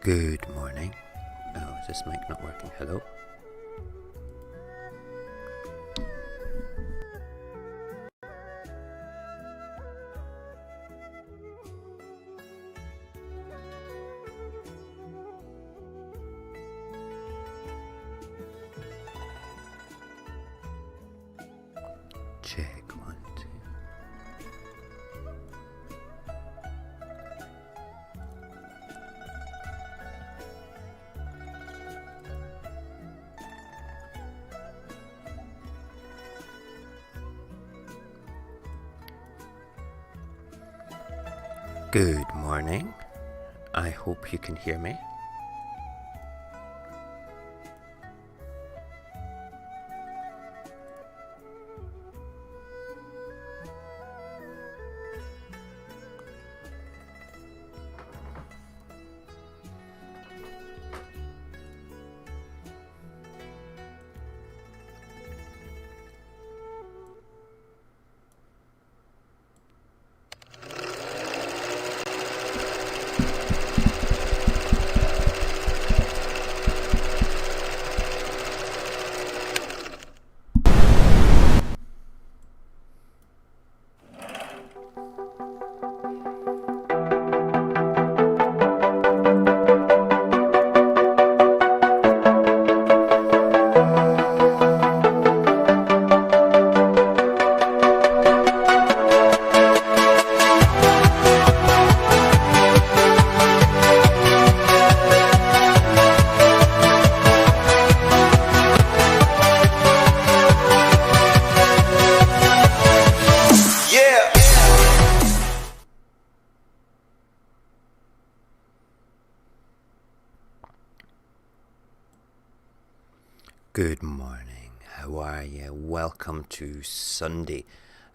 Good morning. Oh, is this mic not working? Hello? Check 1, 2. Good morning. I hope you can hear me. Good morning. How are you? Welcome to Sunday.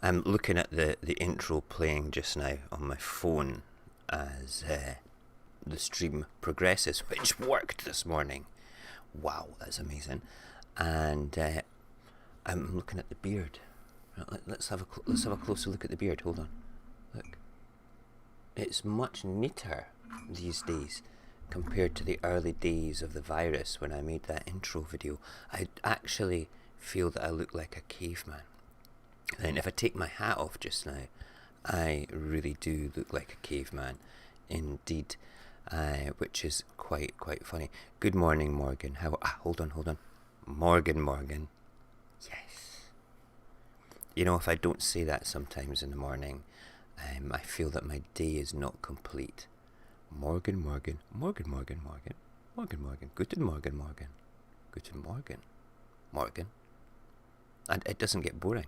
I'm looking at the intro playing just now on my phone as the stream progresses, which worked this morning. Wow, that's amazing. And I'm looking at the beard. Let's have a closer look at the beard. Hold on. Look, it's much neater these days compared to the early days of the virus when I made that intro video. I actually feel that I look like a caveman. And if I take my hat off just now, I really do look like a caveman indeed, which is quite funny. Good morning, Morgan. Hold on. Morgan. Yes. You know, if I don't say that sometimes in the morning, I feel that my day is not complete. Morgan. Guten Morgen. Morgan. And it doesn't get boring.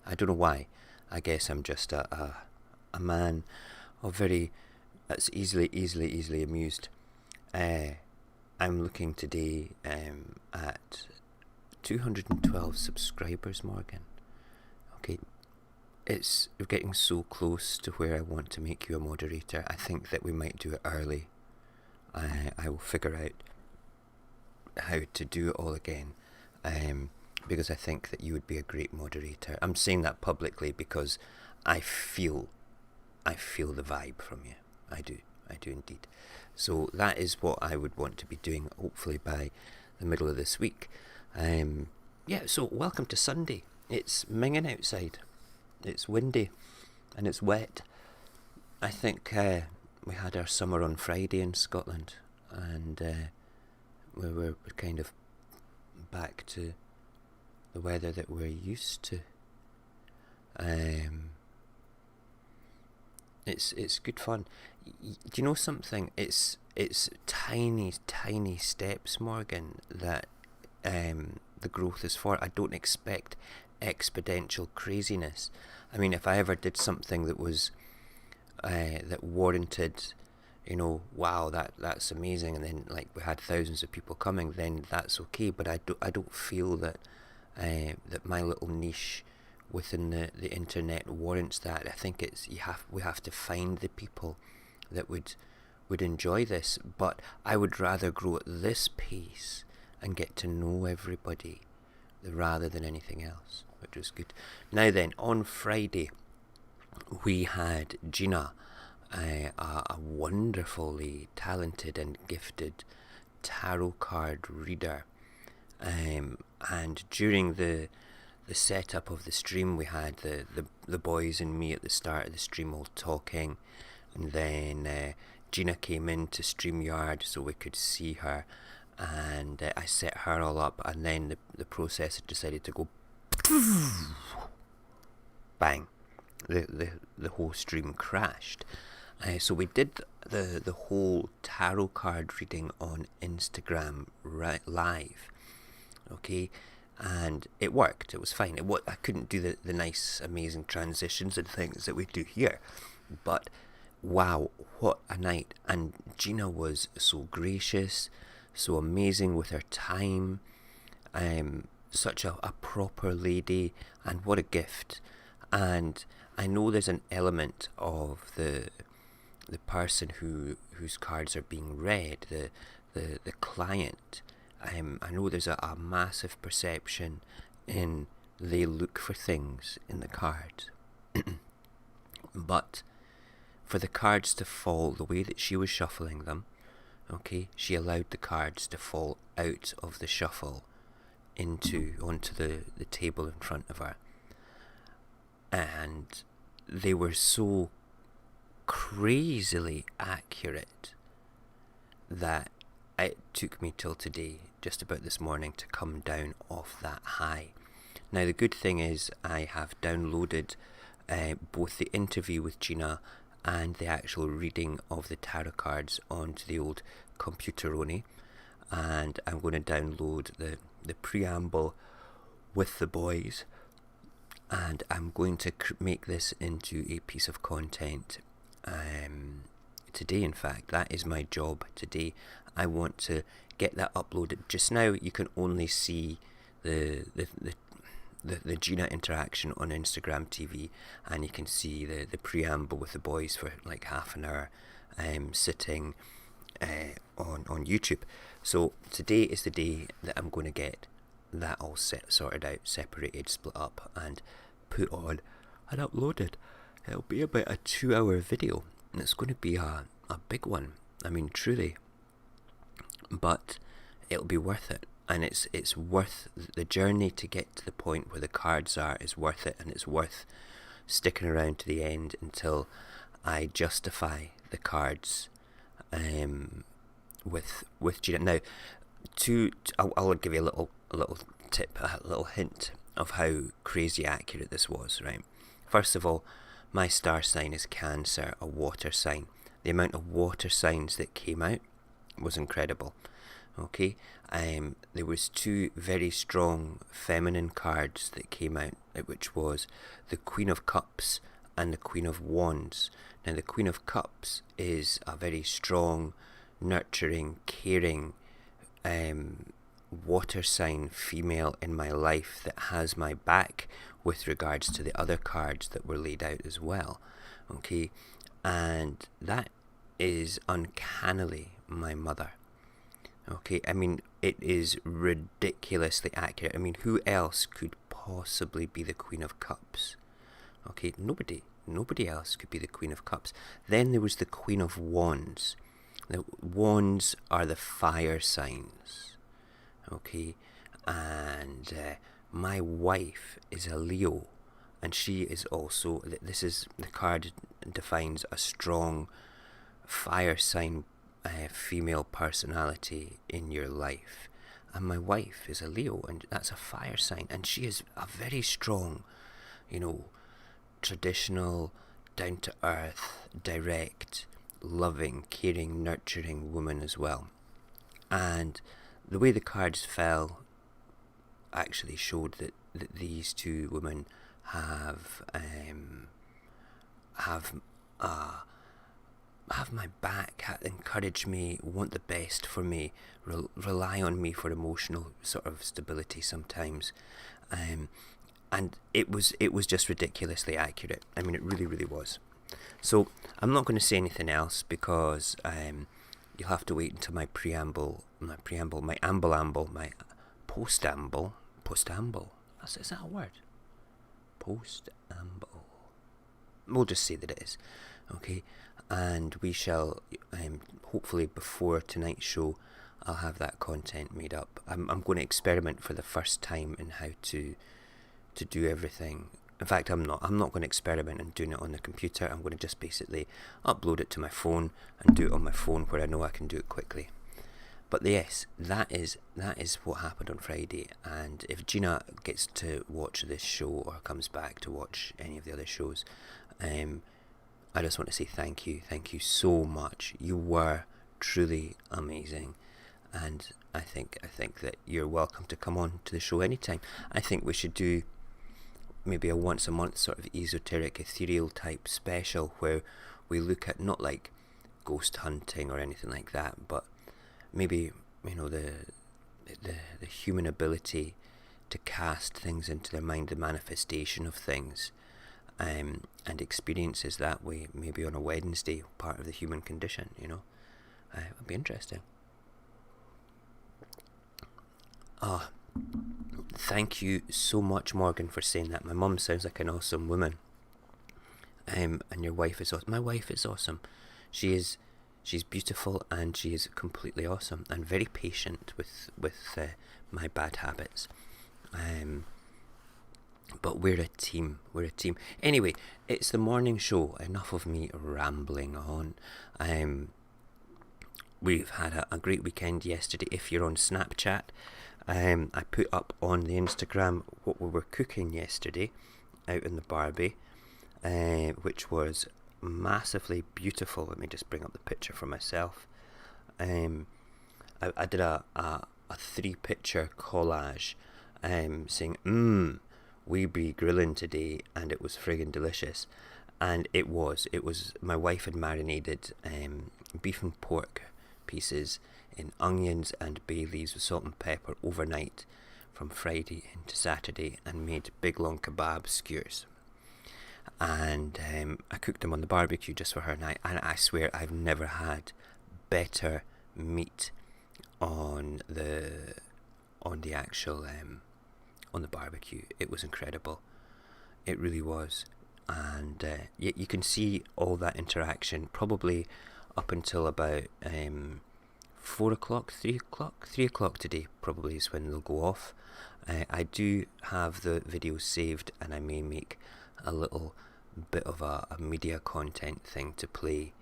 I don't know why. I guess I'm just a man of that's easily amused. I'm looking today at 212 subscribers, Morgan. Okay. We're getting so close to where I want to make you a moderator. I think that we might do it early. I will figure out how to do it all again, because I think that you would be a great moderator. I'm saying that publicly because I feel the vibe from you. I do indeed. So that is what I would want to be doing, hopefully by the middle of this week. So welcome to Sunday. It's minging outside. It's windy and it's wet. I think we had our summer on Friday in Scotland, and we're kind of back to the weather that we're used to. It's good fun. Do you know something? It's tiny steps, Morgan, that the growth is for. I don't expect exponential craziness. I mean, if I ever did something that was that warranted, wow, that's amazing, and then like we had thousands of people coming, then that's okay. But I don't feel that that my little niche within the internet warrants that. I think we have to find the people that would enjoy this. But I would rather grow at this pace and get to know everybody rather than anything else, which was good. Now then, on Friday we had Gina a wonderfully talented and gifted tarot card reader. And during the setup of the stream, we had the boys and me at the start of the stream all talking, and then Gina came into StreamYard so we could see her, and I set her all up, and then the processor decided to go bang. The whole stream crashed. So we did the whole tarot card reading on Instagram live, okay, and it worked. It was fine. I couldn't do the nice, amazing transitions and things that we do here, but wow, what a night! And Gina was so gracious, so amazing with her time, such a proper lady, and what a gift. And I know there's an element of the person whose cards are being read, the client. I know there's a massive perception in they look for things in the cards. But for the cards to fall the way that she was shuffling them, okay, she allowed the cards to fall out of the shuffle onto the table in front of her. And they were so crazily accurate that it took me till today, just about this morning, to come down off that high. Now the good thing is I have downloaded both the interview with Gina and the actual reading of the tarot cards onto the old computeroni, and I'm going to download the preamble with the boys, and I'm going to make this into a piece of content today. In fact, that is my job today. I want to get that uploaded. Just now you can only see the Gina interaction on Instagram TV, and you can see the preamble with the boys for like half an hour sitting on YouTube. So today is the day that I'm going to get that all sorted out, separated, split up, and put on and uploaded. It'll be about a 2-hour video, and it's going to be a big one. I mean, truly. But it'll be worth it, and it's worth the journey to get to the point where the cards are is worth it, and it's worth sticking around to the end until I justify the cards with Gina. Now, I'll give you a little tip, a little hint of how crazy accurate this was, right? First of all, my star sign is Cancer, a water sign. The amount of water signs that came out was incredible. Okay, there was 2 very strong feminine cards that came out, which was the Queen of Cups and the Queen of Wands. Now the Queen of Cups is a very strong, nurturing, caring water sign female in my life that has my back with regards to the other cards that were laid out as well. Okay, and that is uncannily my mother. Okay, I mean, it is ridiculously accurate. I mean, who else could possibly be the Queen of Cups? Okay, nobody else could be the Queen of Cups. Then there was the Queen of Wands. The Wands are the fire signs. Okay, and my wife is a Leo, and she is also, this is, the card defines a strong fire sign female personality in your life, and my wife is a Leo, and that's a fire sign, and she is a very strong, traditional, down to earth, direct, loving, caring, nurturing woman as well. And the way the cards fell actually showed that these 2 women have my back, encourage me, want the best for me, rely on me for emotional sort of stability sometimes, and it was just ridiculously accurate. I mean, it really, really was. So I'm not going to say anything else, because you'll have to wait until my postamble. Is that a word? Postamble. we'll just say that it is, okay? And we shall, hopefully before tonight's show, I'll have that content made up. I'm going to experiment for the first time in how to do everything. In fact, I'm not going to experiment in doing it on the computer. I'm going to just basically upload it to my phone and do it on my phone where I know I can do it quickly. But yes, that is what happened on Friday. And if Gina gets to watch this show or comes back to watch any of the other shows, I just want to say thank you so much. You were truly amazing, and I think that you're welcome to come on to the show anytime. I think we should do maybe a once a month sort of esoteric, ethereal type special where we look at not like ghost hunting or anything like that, but maybe, you know, the human ability to cast things into their mind, the manifestation of things, and experiences that way, maybe on a Wednesday, part of the human condition, you know. It would be interesting. Thank you so much, Morgan, for saying that. My mum sounds like an awesome woman. And your wife is awesome. My wife is awesome. She's beautiful, and she is completely awesome and very patient with my bad habits. But we're a team. Anyway, it's the morning show. Enough of me rambling on. We've had a great weekend yesterday. If you're on Snapchat, I put up on the Instagram what we were cooking yesterday out in the Barbie, which was massively beautiful. Let me just bring up the picture for myself. I did a 3-picture collage saying, we be grilling today, and it was friggin' delicious. And it was my wife had marinated beef and pork pieces in onions and bay leaves with salt and pepper overnight from Friday into Saturday, and made big long kebab skewers. And I cooked them on the barbecue just for her, and I swear I've never had better meat on the actual on the barbecue. It was incredible. It really was. And you can see all that interaction probably up until about 4 o'clock, 3 o'clock. 3 o'clock today probably is when they'll go off. I do have the videos saved, and I may make a little bit of a media content thing to play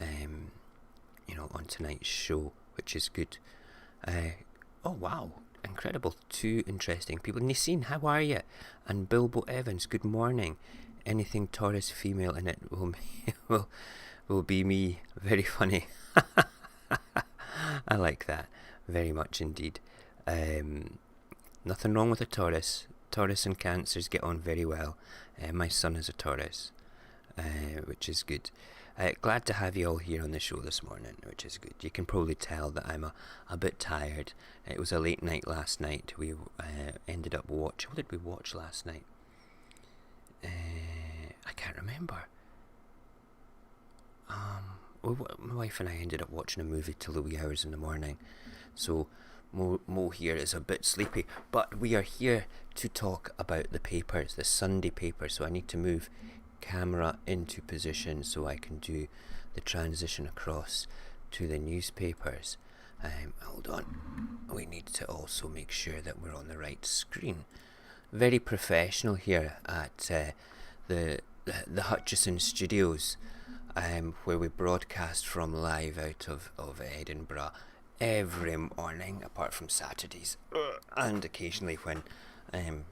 on tonight's show, which is good. Oh wow, incredible. 2 interesting people. Niseen, how are you? And Bilbo Evans, good morning. Anything Taurus female in it will be me. Very funny. I like that very much indeed. Nothing wrong with a Taurus. Taurus and Cancers get on very well. My son is a Taurus, which is good. Glad to have you all here on the show this morning, which is good. You can probably tell that I'm a bit tired. It was a late night last night. We ended up watching... What did we watch last night? I can't remember. My wife and I ended up watching a movie till the wee hours in the morning. So Mo here is a bit sleepy. But we are here to talk about the papers, the Sunday paper. So I need to move camera into position so I can do the transition across to the newspapers. Hold on. We need to also make sure that we're on the right screen. Very professional here at the Hutchison Studios, where we broadcast from live out of Edinburgh every morning, apart from Saturdays and occasionally when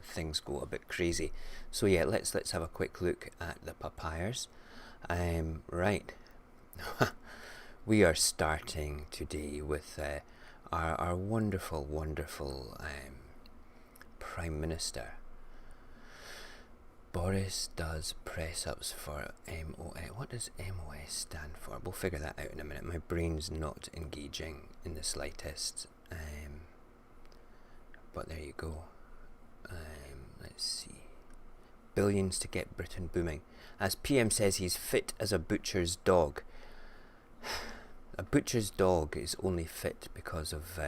things go a bit crazy. So yeah, let's have a quick look at the papayers. Right. We are starting today with our wonderful Prime Minister. Boris does press-ups for MOS. What does MOS stand for? We'll figure that out in a minute. My brain's not engaging in the slightest. But there you go. Let's see. Billions to get Britain booming. As PM says, he's fit as a butcher's dog. A butcher's dog is only fit because of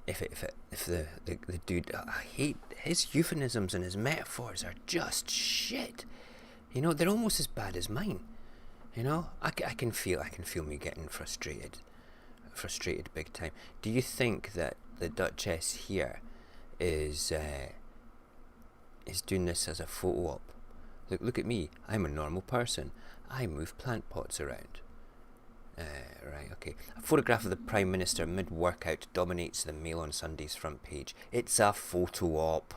if the dude... I hate his euphemisms and his metaphors are just shit. You know, they're almost as bad as mine. You know, I can feel me getting frustrated big time. Do you think that the Duchess here is doing this as a photo op? Look at me. I'm a normal person. I move plant pots around. Right, okay. A photograph of the Prime Minister mid-workout dominates the Mail on Sunday's front page. It's a photo op.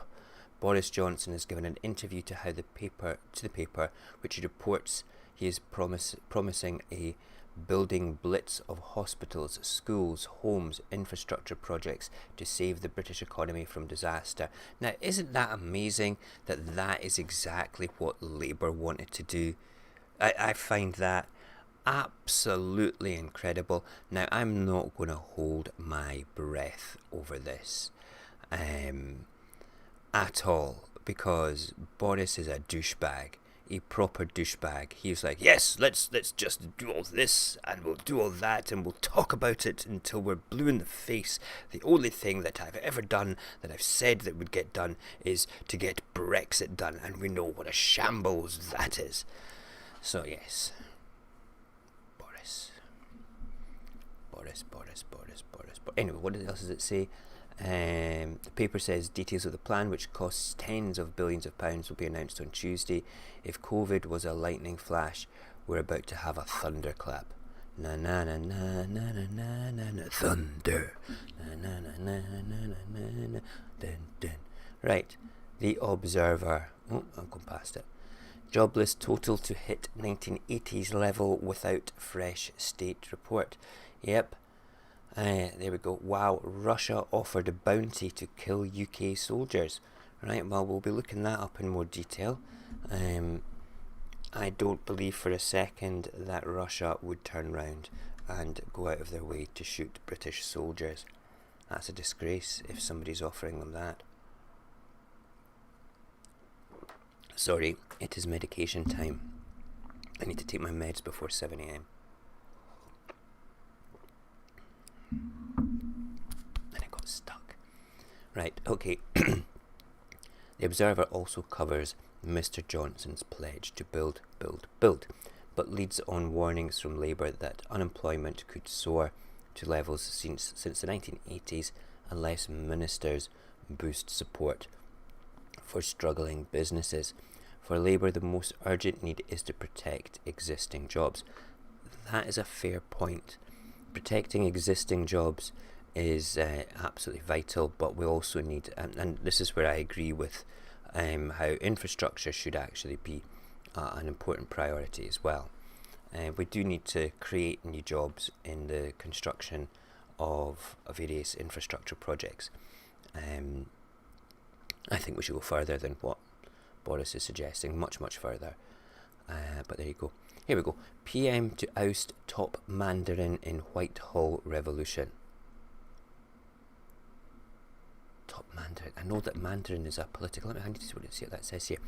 Boris Johnson has given an interview to the paper, which reports he is promising a building blitz of hospitals, schools, homes, infrastructure projects to save the British economy from disaster. Now, isn't that amazing that is exactly what Labour wanted to do? I find that absolutely incredible. Now, I'm not going to hold my breath over this at all, because Boris is a douchebag, a proper douchebag. He's like, yes, let's just do all this and we'll do all that and we'll talk about it until we're blue in the face. The only thing that I've ever done that I've said that would get done is to get Brexit done, and we know what a shambles that is. So yes, Boris. Anyway, what else does it say? The paper says details of the plan, which costs tens of billions of pounds, will be announced on Tuesday. If COVID was a lightning flash, we're about to have a thunderclap. Na na na na na na na na na thunder. Na na na na na na na na dun dun. Right, The Observer. Oh, I'm going past it. Jobless total to hit 1980s level without fresh state report. Yep. There we go. Wow, Russia offered a bounty to kill UK soldiers. Right, well, we'll be looking that up in more detail. I don't believe for a second that Russia would turn round and go out of their way to shoot British soldiers. That's a disgrace if somebody's offering them that. Sorry, it is medication time. I need to take my meds before 7 a.m. And I got stuck. Right, okay. The Observer also covers Mr. Johnson's pledge to build, but leads on warnings from Labour that unemployment could soar to levels since the 1980s unless ministers boost support for struggling businesses. For Labour, the most urgent need is to protect existing jobs. That is a fair point. Protecting existing jobs is absolutely vital, but we also need, and this is where I agree with how infrastructure should actually be an important priority as well. We do need to create new jobs in the construction of various infrastructure projects. I think we should go further than what Boris is suggesting, much further. But there you go. Here we go. PM to oust top Mandarin in Whitehall revolution. Top Mandarin. I know that Mandarin is a political... I need to see what that says here.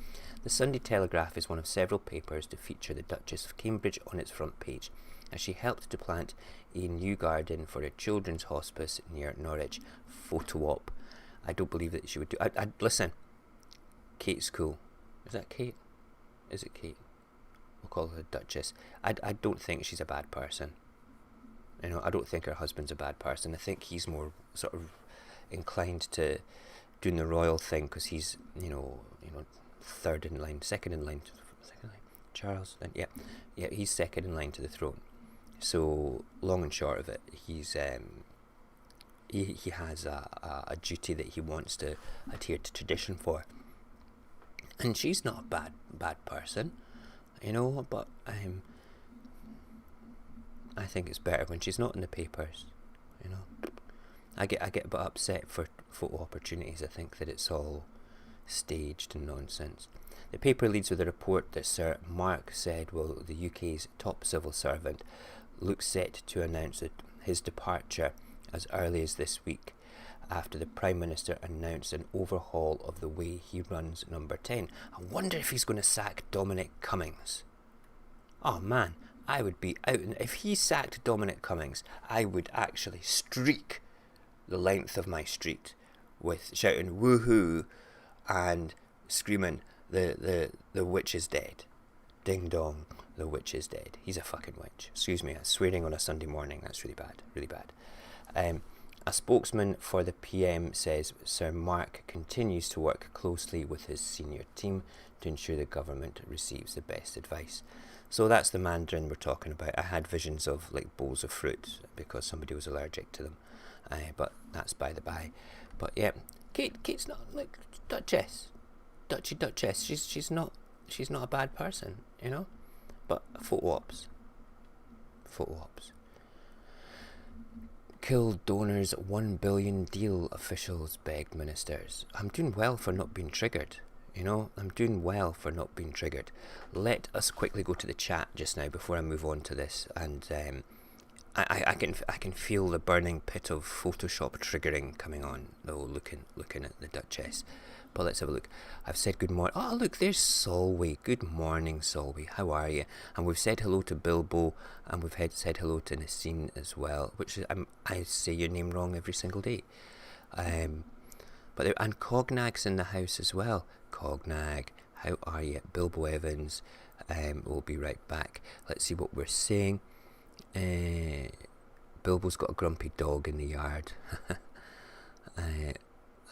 The Sunday Telegraph is one of several papers to feature the Duchess of Cambridge on its front page, as she helped to plant a new garden for a children's hospice near Norwich. Photo op. I don't believe that she would do... listen, Kate's cool. Is that Kate? Is it Kate? We'll call her Duchess. I don't think she's a bad person. You know, I don't think her husband's a bad person. I think he's more sort of inclined to doing the royal thing because he's, you know, second in line. Charles, then yeah, he's second in line to the throne. So long and short of it, he's he has a duty that he wants to adhere to tradition for. And she's not a bad person, you know, but I think it's better when she's not in the papers, you know. I get a bit upset for photo opportunities. I think that it's all staged and nonsense. The paper leads with a report that Sir Mark said, well, the UK's top civil servant looks set to announce his departure as early as this week, after the Prime Minister announced an overhaul of the way he runs Number 10. I wonder if he's going to sack Dominic Cummings. Oh man, I would be out. If he sacked Dominic Cummings, I would actually streak the length of my street with shouting woohoo and screaming the witch is dead. Ding dong, the witch is dead. He's a fucking witch. Excuse me, swearing on a Sunday morning, that's really bad, really bad. A spokesman for the PM says Sir Mark continues to work closely with his senior team to ensure the government receives the best advice. So that's the mandarin we're talking about. I had visions of like bowls of fruit because somebody was allergic to them, but that's by the by. But yeah, Kate's not like Duchess. She's not a bad person, you know. But photo ops. Kill donors 1 billion deal, officials begged ministers. I'm doing well for not being triggered. You know, I'm doing well for not being triggered. Let us quickly go to the chat just now before I move on to this, and I can feel the burning pit of Photoshop triggering coming on. Oh, looking at the Duchess. But let's have a look. I've said good morning. Oh, look, there's Solway. Good morning, Solway. How are you? And we've said hello to Bilbo, and we've said hello to Nassim as well, which is, I say your name wrong every single day. But and Cognag's in the house as well. Cognag, how are you? Bilbo Evans. We'll be right back. Let's see what we're saying. Bilbo's got a grumpy dog in the yard.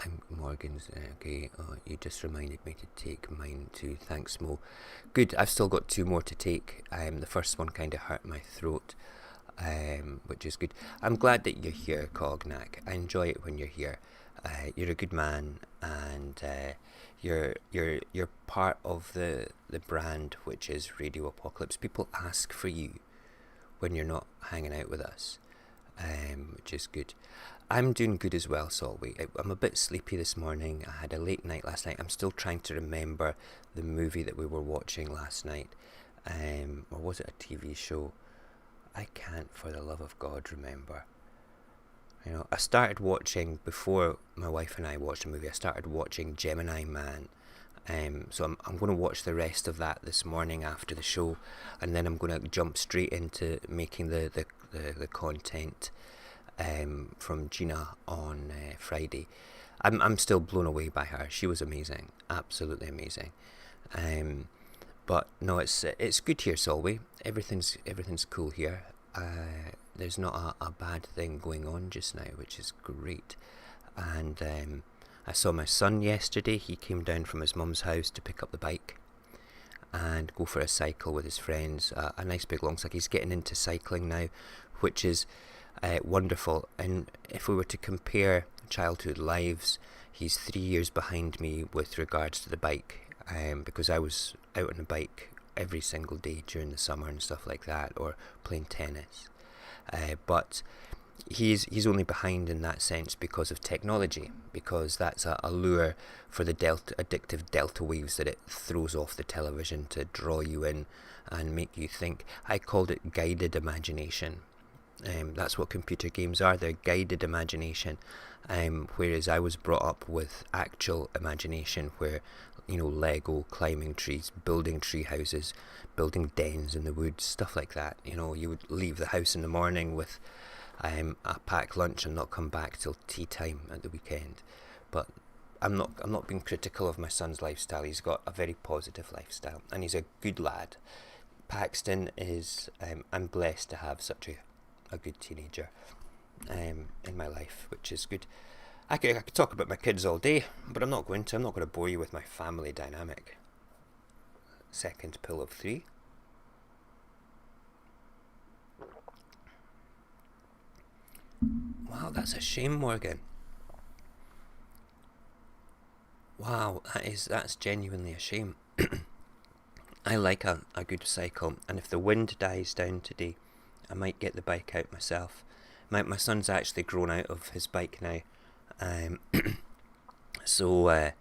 I'm Morgan's. Okay, you just reminded me to take mine too. Thanks, Mo. Good. I've still got 2 more to take. The first one kind of hurt my throat, which is good. I'm glad that you're here, Cognac. I enjoy it when you're here. You're a good man, and you're part of the brand, which is Radio Apocalypse. People ask for you when you're not hanging out with us, which is good. I'm doing good as well, Solway. I'm a bit sleepy this morning. I had a late night last night. I'm still trying to remember the movie that we were watching last night. Or was it a TV show? I can't, for the love of God, remember. You know, I started watching, before my wife and I watched a movie, I started watching Gemini Man. So I'm going to watch the rest of that this morning after the show, and then I'm going to jump straight into making the content from Gina on Friday. I'm still blown away by her. She was amazing, absolutely amazing. But no, it's good here, Solway. Everything's cool here. There's not a bad thing going on just now, which is great. And I saw my son yesterday. He came down from his mum's house to pick up the bike and go for a cycle with his friends. A nice big long cycle. He's getting into cycling now, which is wonderful. And if we were to compare childhood lives, he's 3 years behind me with regards to the bike, because I was out on a bike every single day during the summer and stuff like that, or playing tennis. But he's only behind in that sense because of technology, because that's a lure for the addictive delta waves that it throws off the television to draw you in and make you think. I called it guided imagination. That's what computer games are. They're guided imagination, whereas I was brought up with actual imagination, where, you know, Lego, climbing trees, building tree houses, building dens in the woods, stuff like that. You know, you would leave the house in the morning with a packed lunch and not come back till tea time at the weekend. But I'm not being critical of my son's lifestyle. He's got a very positive lifestyle, and he's a good lad. Paxton is, I'm blessed to have such a good teenager in my life, which is good. I could talk about my kids all day, but I'm not going to. I'm not going to bore you with my family dynamic. Second pill of 3. Wow, that's a shame, Morgan. Wow, that's genuinely a shame. I like a good cycle, and if the wind dies down today, I might get the bike out myself. My son's actually grown out of his bike now, so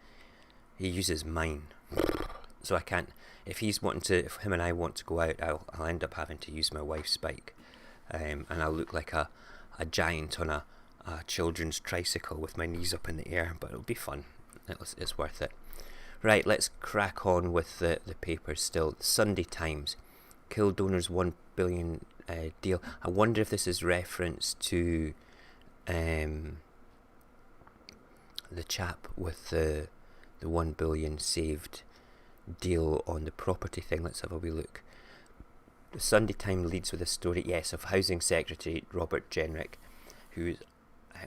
he uses mine. So I can't. If him and I want to go out, I'll end up having to use my wife's bike, and I'll look like a giant on a children's tricycle with my knees up in the air. But it'll be fun. It's worth it. Right, let's crack on with the papers still. Sunday Times. Kill donors 1 billion deal. I wonder if this is reference to the chap with the 1 billion saved deal on the property thing. Let's have a wee look. The Sunday Times leads with a story, yes, of Housing Secretary Robert Jenrick, who is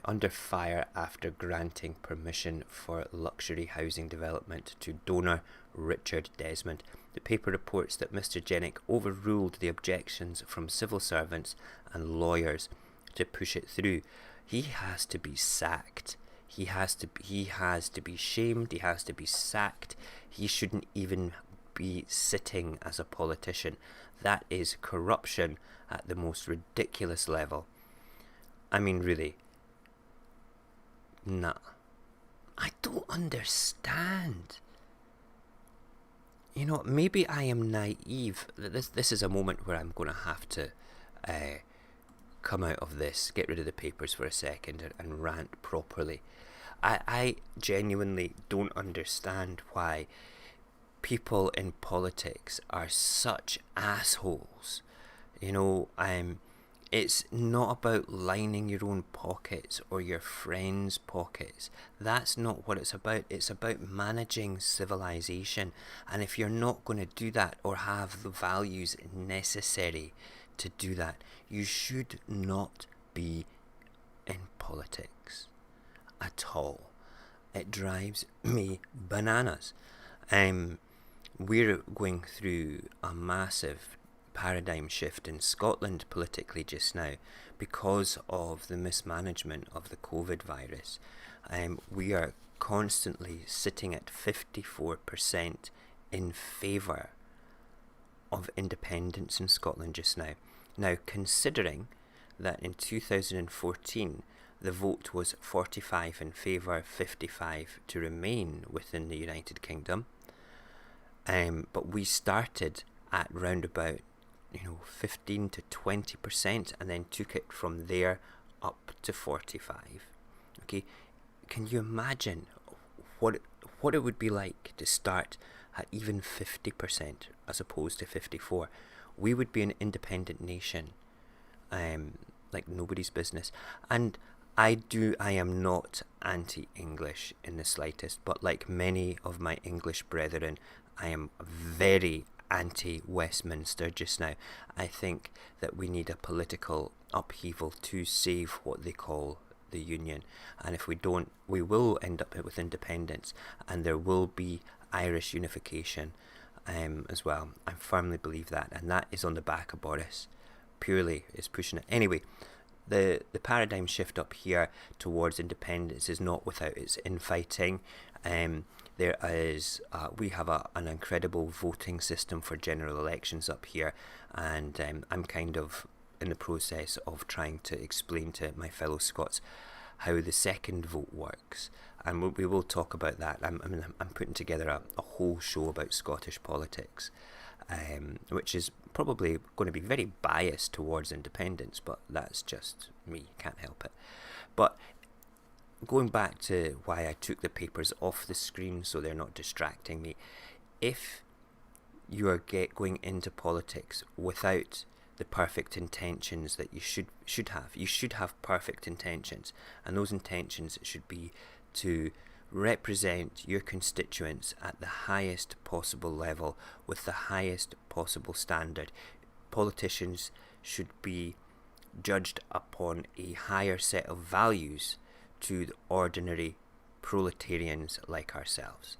under fire after granting permission for luxury housing development to donor Richard Desmond. The paper reports that Mr. Jenrick overruled the objections from civil servants and lawyers to push it through. He has to be sacked. He has to be shamed. He has to be sacked. He shouldn't even be sitting as a politician. That is corruption at the most ridiculous level. I mean, really. Nah. I don't understand. You know, maybe I am naive. This is a moment where I'm going to have to come out of this, get rid of the papers for a second and rant properly. I genuinely don't understand why people in politics are such assholes. You know, it's not about lining your own pockets or your friends' pockets. That's not what it's about. It's about managing civilization. And if you're not going to do that or have the values necessary to do that, you should not be in politics at all. It drives me bananas. We're going through a massive paradigm shift in Scotland politically just now because of the mismanagement of the COVID virus. We are constantly sitting at 54% in favour of independence in Scotland just now. Now, considering that in 2014 the vote was 45 in favour, 55 to remain within the United Kingdom, but we started at round about 15 to 20% and then took it from there up to 45. Okay, can you imagine what it would be like to start at even 50% as opposed to 54? We would be an independent nation, like nobody's business. And I am not anti-English in the slightest, but like many of my English brethren, I am very anti-Westminster just now. I think that we need a political upheaval to save what they call the Union, and if we don't, we will end up with independence, and there will be Irish unification as well. I firmly believe that, and that is on the back of Boris. Purely is pushing it. Anyway, the paradigm shift up here towards independence is not without its infighting. There is, we have an incredible voting system for general elections up here, and I'm kind of in the process of trying to explain to my fellow Scots how the second vote works, and we will talk about that. I'm putting together a whole show about Scottish politics, which is probably going to be very biased towards independence, but that's just me, can't help it. But going back to why I took the papers off the screen so they're not distracting me, if you are going into politics without the perfect intentions that you should have perfect intentions, and those intentions should be to represent your constituents at the highest possible level with the highest possible standard. Politicians should be judged upon a higher set of values to the ordinary proletarians like ourselves,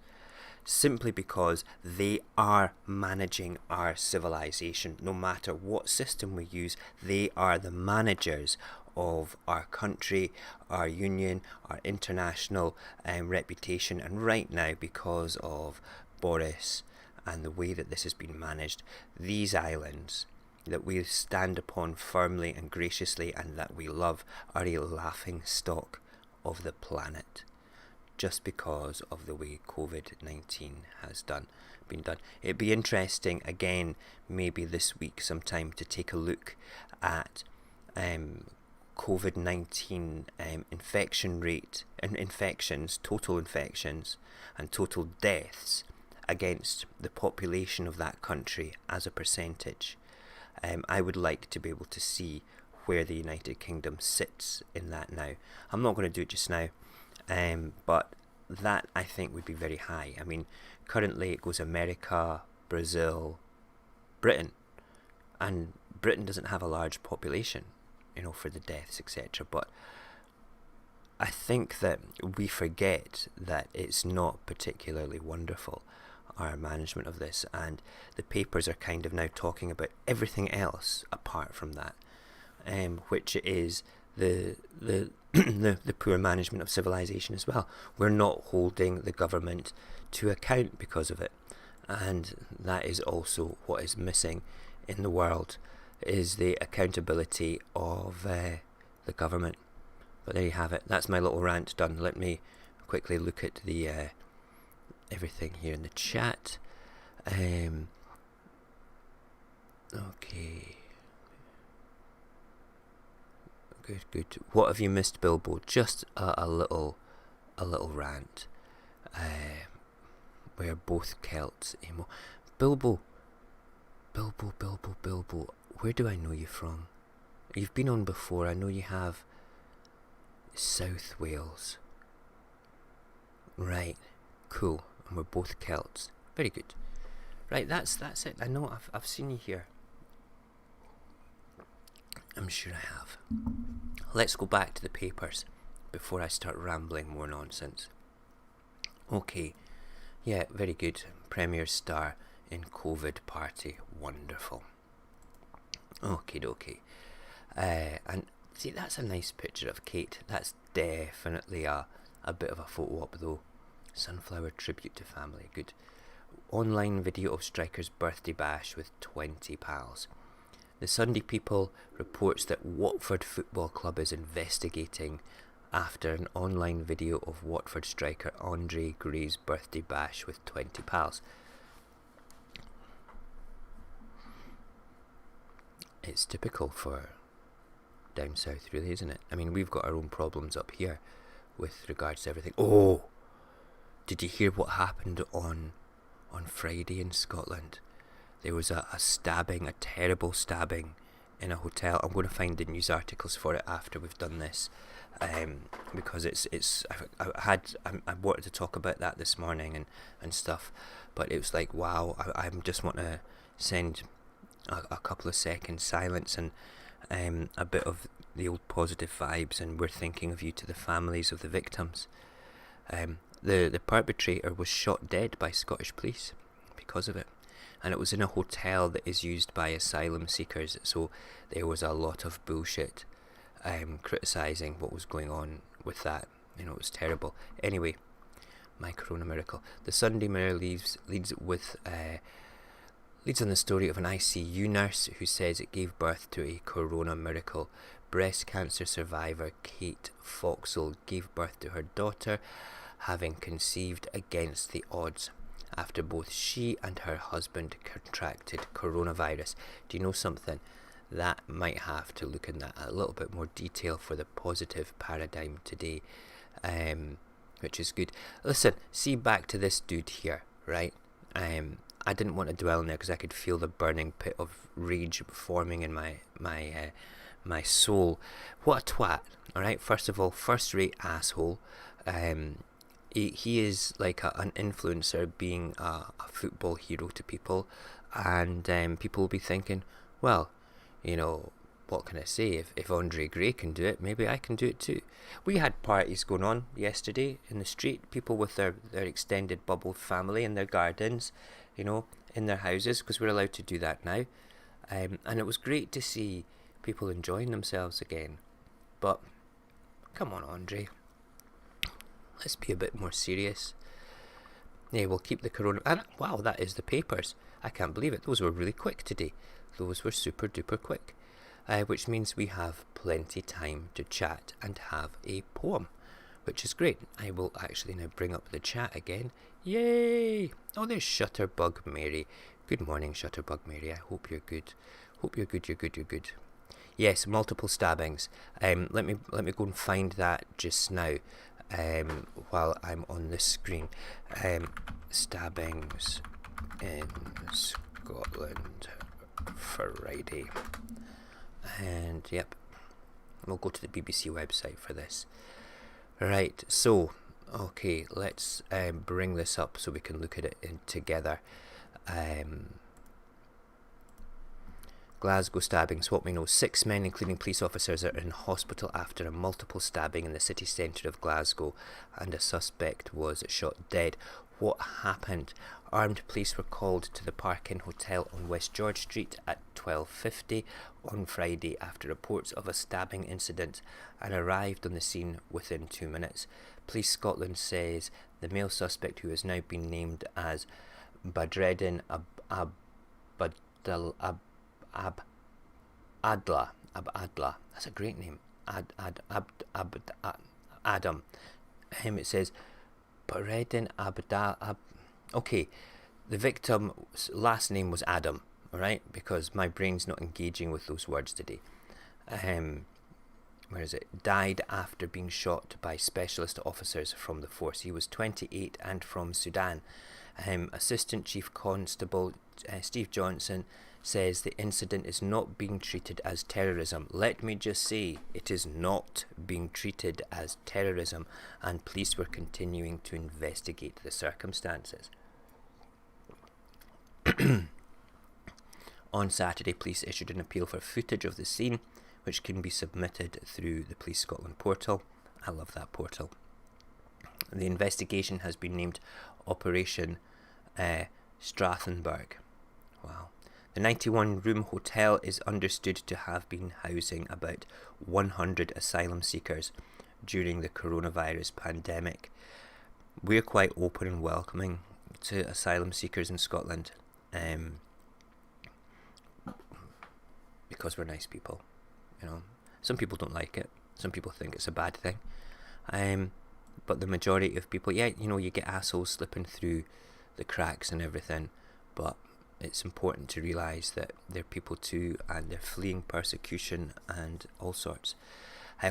simply because they are managing our civilization. No matter what system we use, they are the managers of our country, our union, our international reputation. And right now, because of Boris and the way that this has been managed, these islands that we stand upon firmly and graciously and that we love are a laughing stock of the planet, just because of the way COVID-19 has been done. It'd be interesting again, maybe this week sometime, to take a look at COVID-19 infection rate and infections, total infections and total deaths against the population of that country as a percentage. I would like to be able to see where the United Kingdom sits in that now. I'm not going to do it just now, but that I think would be very high. I mean, currently it goes America, Brazil, Britain, and Britain doesn't have a large population, for the deaths, etc. But I think that we forget that it's not particularly wonderful, our management of this, and the papers are kind of now talking about everything else apart from that, which is the the poor management of civilization as well. We're not holding the government to account because of it, and that is also what is missing in the world, is the accountability of the government. But there you have it. That's my little rant done. Let me quickly look at the everything here in the chat. Okay. Good. What have you missed, Bilbo? Just a little rant. We're both Celts, emo. Bilbo. Where do I know you from? You've been on before. I know you have. South Wales. Right. Cool. And we're both Celts. Very good. Right. That's it. I know. I've seen you here. I'm sure I have. Let's go back to the papers before I start rambling more nonsense. Okay. Yeah, very good. Premier star in Covid party. Wonderful. Okie dokie. And see, that's a nice picture of Kate. That's definitely a bit of a photo op though. Sunflower tribute to family. Good. Online video of striker's birthday bash with 20 pals. The Sunday People reports that Watford Football Club is investigating after an online video of Watford striker Andre Gray's birthday bash with 20 pals. It's typical for down south, really, isn't it? I mean, we've got our own problems up here with regards to everything. Oh, did you hear what happened on Friday in Scotland? There was a stabbing, a terrible stabbing in a hotel. I'm going to find the news articles for it after we've done this, because I wanted to talk about that this morning and stuff, but it was like, wow, I just want to send a couple of seconds silence and a bit of the old positive vibes, and we're thinking of you to the families of the victims. The perpetrator was shot dead by Scottish police because of it, and it was in a hotel that is used by asylum seekers, so there was a lot of bullshit criticising what was going on with that. It was terrible. Anyway, my Corona miracle. The Sunday Mirror leads on the story of an ICU nurse who says it gave birth to a Corona miracle. Breast cancer survivor Kate Foxall gave birth to her daughter, having conceived against the odds, after both she and her husband contracted coronavirus. Do you know something? That might have to look in that a little bit more detail for the positive paradigm today, which is good. Listen, see, back to this dude here, right? I didn't want to dwell in there because I could feel the burning pit of rage forming in my soul. What a twat! All right, first of all, first-rate asshole. He is like an influencer, being a football hero to people, and people will be thinking, well, what can I say? If Andre Gray can do it, maybe I can do it too. We had parties going on yesterday in the street, people with their extended bubble family in their gardens, in their houses, because we're allowed to do that now. And it was great to see people enjoying themselves again. But, come on, Andre. Let's be a bit more serious. Yeah, we'll keep the corona... And, wow, that is the papers. I can't believe it. Those were really quick today. Those were super duper quick. Which means we have plenty time to chat and have a poem, which is great. I will actually now bring up the chat again. Yay! Oh, there's Shutterbug Mary. Good morning, Shutterbug Mary. I hope you're good. You're good. Yes, multiple stabbings. Let me go and find that just now. While I'm on this screen. Stabbings in Scotland Friday. And yep, we'll go to the BBC website for this. Right, so Okay, let's bring this up so we can look at it together. Glasgow stabbings. What we know: 6 men, including police officers, are in hospital after a multiple stabbing in the city centre of Glasgow, and a suspect was shot dead. What happened? Armed police were called to the Park-Inn Hotel on West George Street at 12:50 on Friday after reports of a stabbing incident, and arrived on the scene within 2 minutes. Police Scotland says the male suspect, who has now been named as Badreddin Abadla. That's a great name. Adam. It says Badreddin Abdallah. Okay, the victim's last name was Adam. All right, because my brain's not engaging with those words today. Where is it? Died after being shot by specialist officers from the force. He was 28 and from Sudan. Assistant Chief Constable Steve Johnson says the incident is not being treated as terrorism. Let me just say, it is not being treated as terrorism, and police were continuing to investigate the circumstances. On Saturday, police issued an appeal for footage of the scene, which can be submitted through the Police Scotland portal. I love that portal. The investigation has been named Operation Strathenberg. Wow. The 91-room hotel is understood to have been housing about 100 asylum seekers during the coronavirus pandemic. We're quite open and welcoming to asylum seekers in Scotland, because we're nice people. You know, some people don't like it. Some people think it's a bad thing. But the majority of people, yeah, you know, you get assholes slipping through the cracks and everything, but it's important to realise that they're people too, and they're fleeing persecution and all sorts.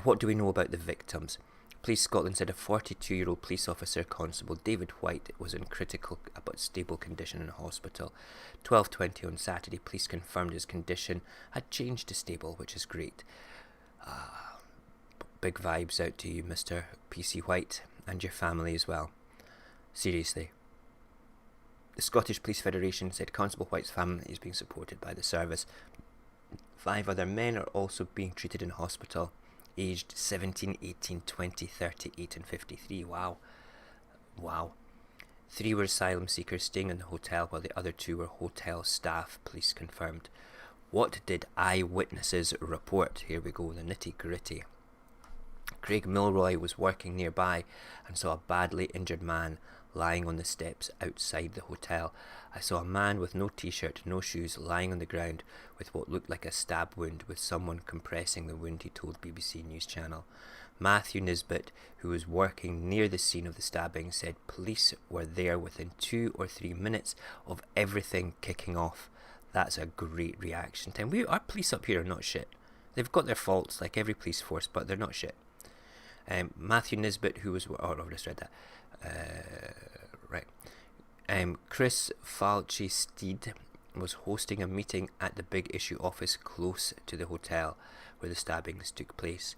What do we know about the victims? Police Scotland said a 42-year-old police officer, Constable David White, was in critical but stable condition in hospital. 12:20 on Saturday, police confirmed his condition had changed to stable, which is great. Big vibes out to you, Mr. PC White, and your family as well. Seriously. The Scottish Police Federation said Constable White's family is being supported by the service. 5 other men are also being treated in hospital, aged 17, 18, 20, 38 and 53. Wow. 3 were asylum seekers staying in the hotel, while the other 2 were hotel staff, police confirmed. What did eyewitnesses report? Here we go, the nitty gritty. Craig Milroy was working nearby and saw a badly injured man lying on the steps outside the hotel. I saw a man with no t-shirt, no shoes, lying on the ground with what looked like a stab wound, with someone compressing the wound, he told BBC News Channel. Matthew Nisbet, who was working near the scene of the stabbing, said police were there within 2 or 3 minutes of everything kicking off. That's a great reaction time. Our police up here are not shit. They've got their faults like every police force, but they're not shit. Matthew Nisbet, who was... Oh, I've just read that. Right. Chris Falchesteed was hosting a meeting at the Big Issue office close to the hotel where the stabbings took place.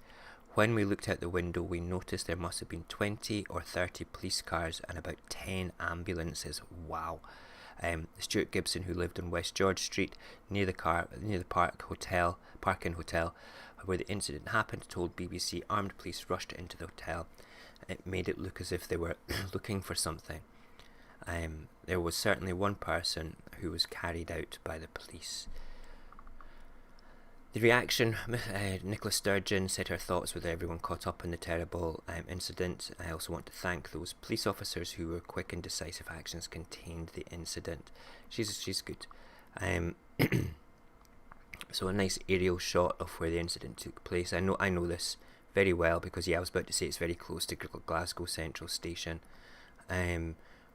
When we looked out the window, we noticed there must have been 20 or 30 police cars and about 10 ambulances. Wow. Stuart Gibson, who lived on West George Street near the Park-Inn Hotel, where the incident happened, told BBC armed police rushed into the hotel. It made it look as if they were looking for something. There was certainly one person who was carried out by the police. The reaction, Nicola Sturgeon said her thoughts with everyone caught up in the terrible incident. I also want to thank those police officers who were quick and decisive actions contained the incident. She's good. So a nice aerial shot of where the incident took place. I know this very well because I was about to say it's very close to Glasgow Central Station,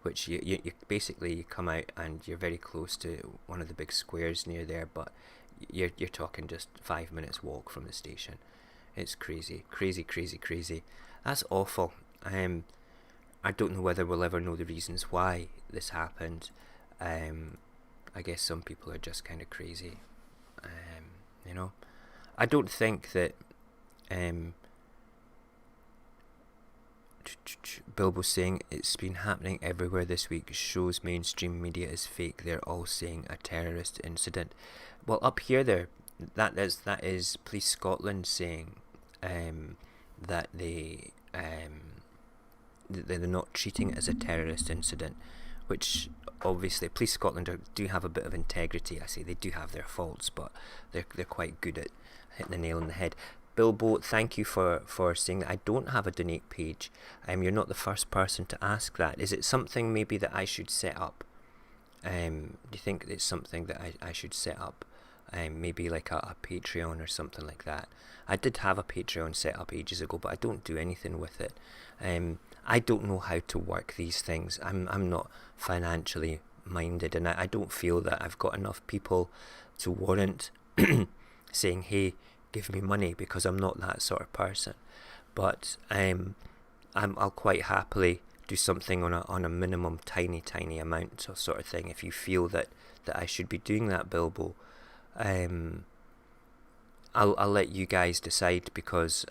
which you basically you come out and you're very close to one of the big squares near there, but you're talking just 5 minutes walk from the station. It's crazy. That's awful. I don't know whether we'll ever know the reasons why this happened. I guess some people are just kind of crazy. You know, I don't think that Bilbo saying it's been happening everywhere this week. Shows mainstream media is fake. They're all saying a terrorist incident. Well, up here that is Police Scotland saying that they're not treating it as a terrorist incident, which obviously Police Scotland do have a bit of integrity. I say they do have their faults, but they're quite good at hitting the nail on the head. Bilbo, thank you for saying that. I don't have a donate page. You're not the first person to ask that. Is it something maybe that I should set up? Do you think it's something that I should set up? Maybe like a Patreon or something like that. I did have a Patreon set up ages ago, but I don't do anything with it. I don't know how to work these things. I'm not financially minded, and I don't feel that I've got enough people to warrant saying, hey, give me money, because I'm not that sort of person. But I'll quite happily do something on a minimum tiny amount sort of thing. If you feel that I should be doing that, Bilbo, I'll let you guys decide, because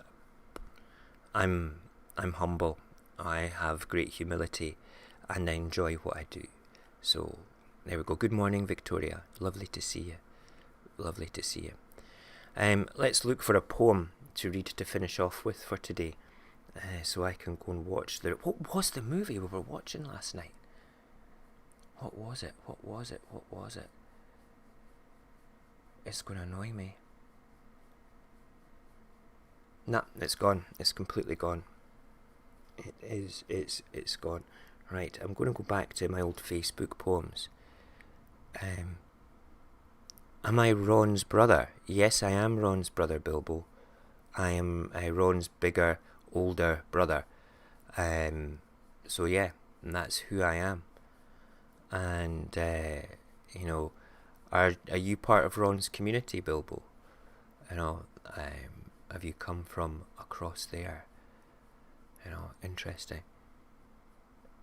I'm humble. I have great humility, and I enjoy what I do. So there we go. Good morning, Victoria. Lovely to see you. Lovely to see you. Let's look for a poem to read to finish off with for today, so I can go and watch what was the movie we were watching last night? What was it? It's going to annoy me. Nah, it's gone. It's completely gone. It's gone. Right, I'm going to go back to my old Facebook poems. Am I Ron's brother? Yes, I am Ron's brother, Bilbo. I am Ron's bigger, older brother. So yeah, and that's who I am. And are you part of Ron's community, Bilbo? Have you come from across there? Interesting.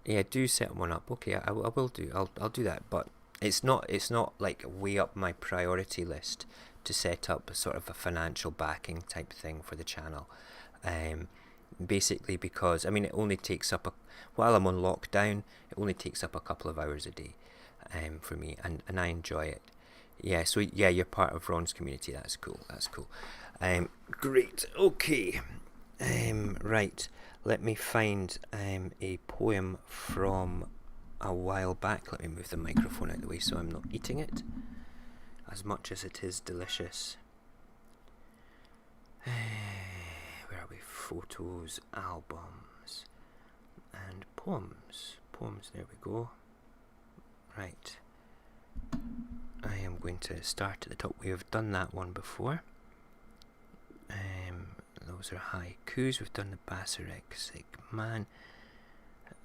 Yeah, do set one up. Okay, I will do. I'll do that, but it's not like way up my priority list to set up a sort of a financial backing type thing for the channel. Basically because it only takes up while I'm on lockdown, it only takes up a couple of hours a day for me, and I enjoy it. Yeah, so yeah, you're part of Ron's community. That's cool. Great. Okay. Right. Let me find a poem from a while back. Let me move the microphone out of the way so I'm not eating it, as much as it is delicious. Where are we? Photos, albums, and poems. There we go. Right. I am going to start at the top. We have done that one before. Those are haikus. We've done the Bassarexic Man.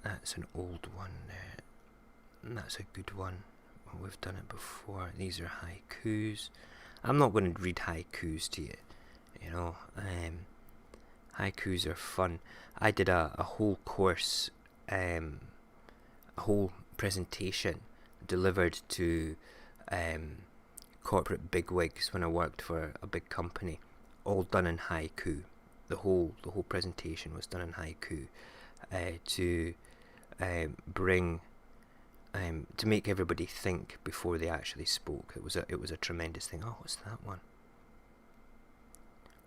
That's an old one there. That's a good one. We've done it before. These are haikus. I'm not going to read haikus to you. Haikus are fun. I did a whole course, a whole presentation delivered to corporate bigwigs when I worked for a big company, all done in haiku. The whole presentation was done in haiku, to bring to make everybody think before they actually spoke. It was a tremendous thing. Oh, what's that one?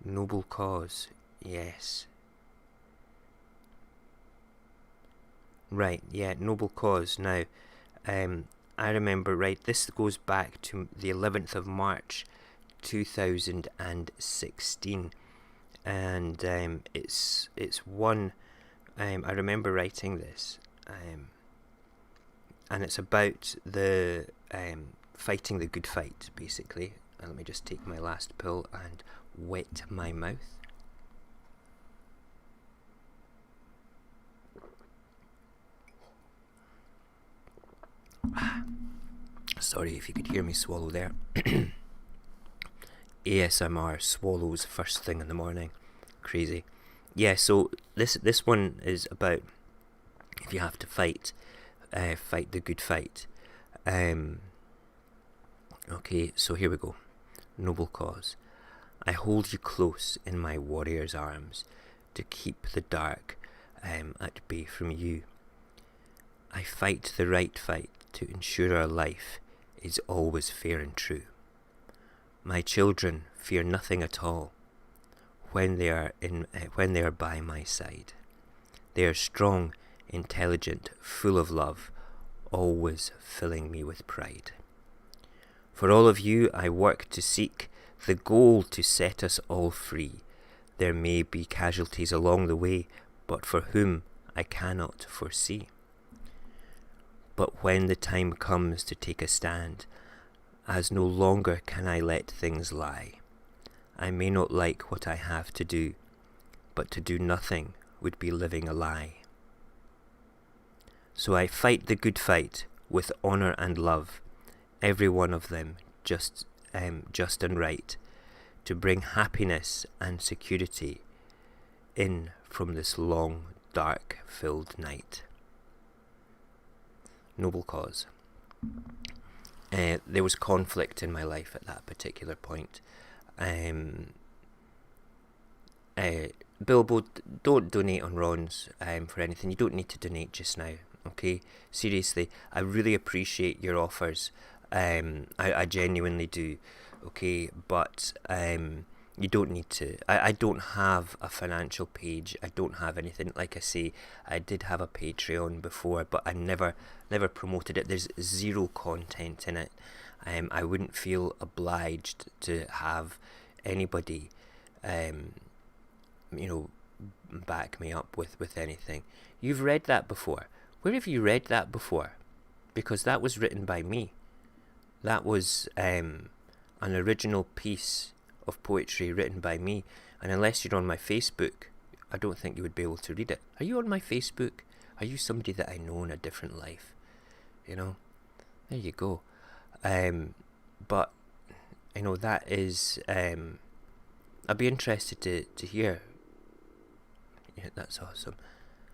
Noble cause. Yes. Right. Yeah. Noble cause. Now, I remember. Right. This goes back to the 11th of March, 2016, and it's one. I remember writing this. And it's about the fighting the good fight, basically. And let me just take my last pill and wet my mouth. Sorry if you could hear me swallow there. ASMR swallows first thing in the morning. Crazy. Yeah, so this one is about if you have to fight the good fight. Okay, so here we go. Noble cause. I hold you close in my warrior's arms to keep the dark at bay from you. I fight the right fight to ensure our life is always fair and true. My children fear nothing at all when they are by my side. They are strong, intelligent, full of love, always filling me with pride. For all of you I work to seek the goal to set us all free. There may be casualties along the way, but for whom I cannot foresee. But when the time comes to take a stand, as no longer can I let things lie, I may not like what I have to do, but to do nothing would be living a lie. So I fight the good fight with honour and love, every one of them just and right, to bring happiness and security in from this long, dark-filled night. Noble cause. There was conflict in my life at that particular point. Bilbo, don't donate on Ron's for anything. You don't need to donate just now, okay? Seriously, I really appreciate your offers. I genuinely do, okay? But you don't need to. I don't have a financial page. I don't have anything. Like I say, I did have a Patreon before, but I never promoted it. There's zero content in it. I wouldn't feel obliged to have anybody, back me up with anything. You've read that before. Where have you read that before? Because that was written by me. That was an original piece of poetry written by me, and unless you're on my Facebook, I don't think you would be able to read it. Are you on my Facebook? Are you somebody that I know in a different life? There you go. But that is I'd be interested to hear. Yeah, that's awesome.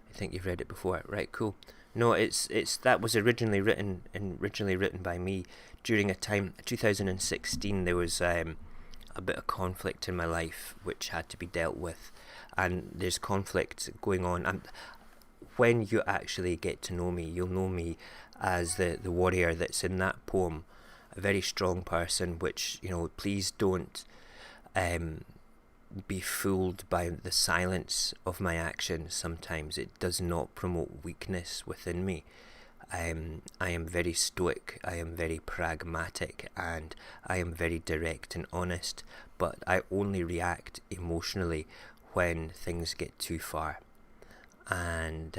I think you've read it before. Right, cool. No, it's that was originally written by me during a time 2016. There was a bit of conflict in my life which had to be dealt with, and there's conflict going on. And when you actually get to know me, you'll know me as the warrior that's in that poem, a very strong person. Which please don't be fooled by the silence of my actions. Sometimes it does not promote weakness within me. I am very stoic, I am very pragmatic, and I am very direct and honest, but I only react emotionally when things get too far. And